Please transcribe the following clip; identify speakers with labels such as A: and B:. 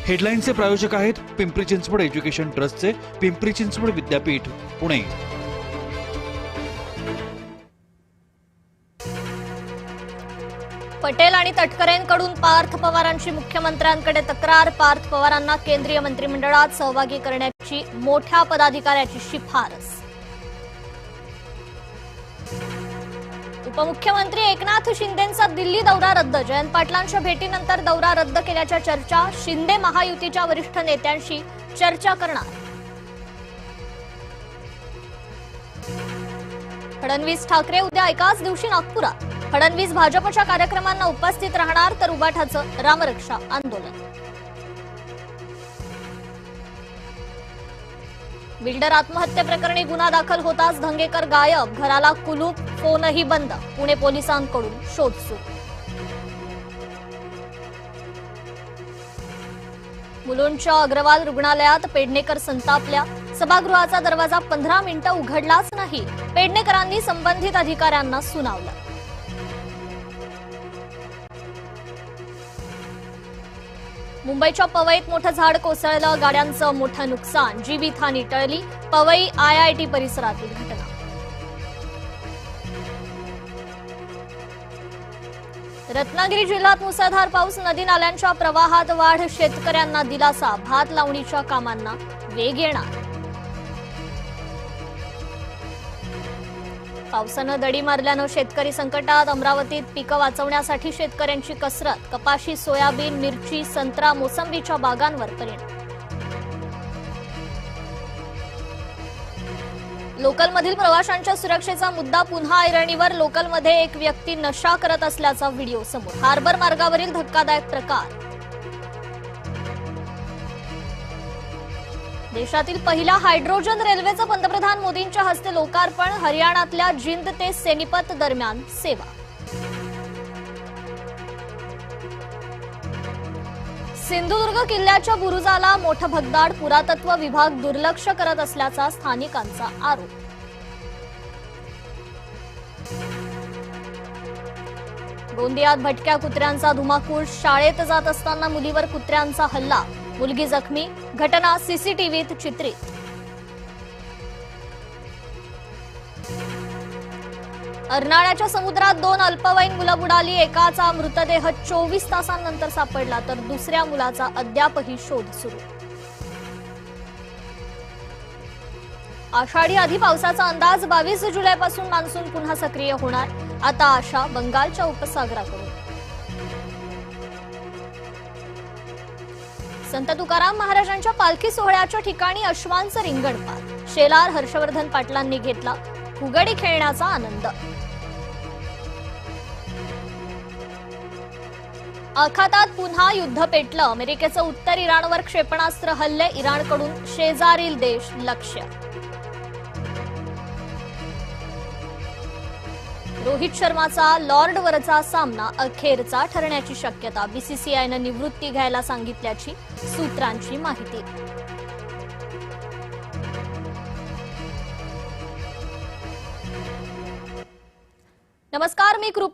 A: हेडलाईनचे प्रायोजक आहेत पिंपरी चिंचवड एज्युकेशन ट्रस्टचे पिंपरी चिंचवड विद्यापीठ पुणे।
B: पटेल आणि तटकरेंकडून पार्थ पवारांची मुख्यमंत्र्यांकडे तक्रार। पार्थ पवारांना केंद्रीय मंत्रिमंडळात सहभागी करण्याची मोठ्या पदाधिकाऱ्याची शिफारस। उपमुख्यमंत्री एकनाथ शिंदेंचा दिल्ली दौरा रद्द। जयंत पाटलांच्या भेटीनंतर दौरा रद्द केल्याच्या चर्चा। शिंदे महायुतीच्या वरिष्ठ नेत्यांशी चर्चा करणार। फडणवीस ठाकरे उद्या एकाच दिवशी नागपुरात। फडणवीस भाजपच्या कार्यक्रमांना उपस्थित राहणार तर उबाठाचं रामरक्षा आंदोलन। बिल्डर आत्महत्येप्रकरणी गुन्हा दाखल होताच धंगेकर गायब। घराला कुलूप, फोनही बंद। पुणे पोलिसांकडून शोध सुरू। मुलुंडच्या अग्रवाल रुग्णालयात पेडणेकर संतापल्या। सभागृहाचा दरवाजा 15 मिनिटं उघडलाच नाही। पेडणेकरांनी संबंधित अधिकाऱ्यांना सुनावलं। मुंबईच्या पवईत मोठं झाड कोसळलं। गाड्यांचं मोठं नुकसान। जीवितहानी टळली। पवई IIT परिसरातील घटना। रत्नागिरी जिल्ह्यात मुसळधार पाऊस। नदी नाल्यांच्या प्रवाहात वाढ। शेतकऱ्यांना दिलासा। भात लावणीच्या कामांना वेग येणार। पावसानं दडी मारल्यानं शेतकरी संकटात। अमरावतीत पिकं वाचवण्यासाठी शेतकऱ्यांची कसरत। कपाशी, सोयाबीन, मिरची, संत्रा, मोसंबीच्या बागांवर परिणाम। लोकलमधील प्रवाशांच्या सुरक्षेचा मुद्दा पुन्हा ऐरणीवर। लोकलमध्ये एक व्यक्ती नशा करत असल्याचा व्हिडिओ समोर। हार्बर मार्गावरील धक्कादायक प्रकार। देशातील पहिल्या हायड्रोजन रेल्वेचं पंतप्रधान मोदींच्या हस्ते लोकार्पण। हरियाणातल्या जिंद ते सोनीपत दरम्यान सेवा। सिंधुदुर्ग किल्ल्याच्या बुरुजाला मोठं भगदाड। पुरातत्व विभाग दुर्लक्ष करत असल्याचा स्थानिकांचा आरोप। गोंदियात भटक्या कुत्र्यांचा धुमाकूळ। शाळेत जात असताना मुलीवर कुत्र्यांचा हल्ला। मुलगी जखमी। घटना सीसीटीव्हीत चित्रित। अर्नाळ्याच्या समुद्रात 2 अल्पवयीन मुलं बुडाली। एकाचा मृतदेह 24 तासांनंतर सापडला तर दुसऱ्या मुलाचा अद्यापही शोध सुरू। आषाढी आधी पावसाचा अंदाज। 22 जुलैपासून मान्सून पुन्हा सक्रिय होणार। आता आशा बंगालच्या उपसागराकडून। संत तुकाराम महाराजांच्या पालखी सोहळ्याच्या ठिकाणी अश्वांचं रिंगणपात। शेलार हर्षवर्धन पाटलांनी घेतला फुगडी खेळण्याचा आनंद। आखातात पुन्हा युद्ध पेटलं। अमेरिकेचं उत्तर इराणवर क्षेपणास्त्र हल्ले। इराणकडून शेजारील देश लक्ष्य। रोहित शर्माचा लॉर्डवरचा सामना अखेरचा ठरण्याची शक्यता। बीसीसीआयनं निवृत्ती घ्यायला सांगितल्याची सूत्रांची माहिती। नमस्कार, मी